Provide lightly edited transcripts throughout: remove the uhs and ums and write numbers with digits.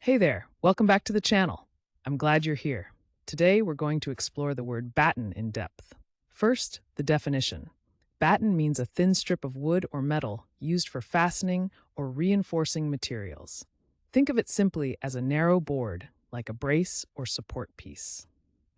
Hey there, welcome back to the channel. I'm glad you're here. Today we're going to explore the word batten in depth. First, the definition. Batten means a thin strip of wood or metal used for fastening or reinforcing materials. Think of it simply as a narrow board, like a brace or support piece.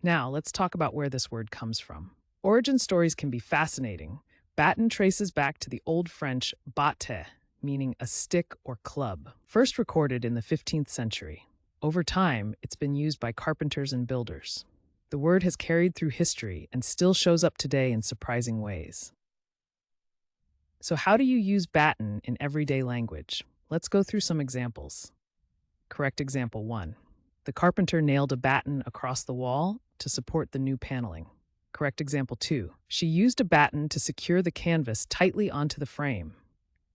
Now, let's talk about where this word comes from. Origin stories can be fascinating. Batten traces back to the Old French batte, meaning a stick or club, first recorded in the 15th century. Over time, it's been used by carpenters and builders. The word has carried through history and still shows up today in surprising ways. So, how do you use batten in everyday language? Let's go through some examples. Correct example 1. The carpenter nailed a batten across the wall to support the new paneling. Correct example 2. She used a batten to secure the canvas tightly onto the frame.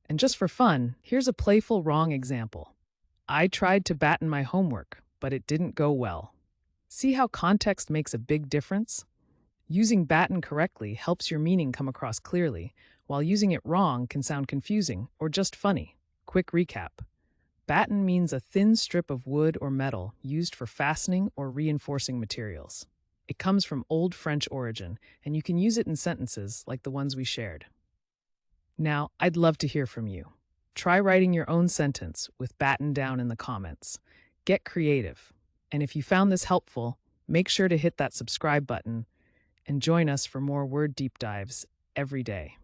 And just for fun, here's a playful wrong example. I tried to batten my homework, but it didn't go well. See how context makes a big difference? Using batten correctly helps your meaning come across clearly, while using it wrong can sound confusing or just funny. Quick recap. Batten means a thin strip of wood or metal used for fastening or reinforcing materials. It comes from Old French origin, and you can use it in sentences like the ones we shared. Now, I'd love to hear from you. Try writing your own sentence with batten down in the comments. Get creative. And if you found this helpful, make sure to hit that subscribe button and join us for more word deep dives every day.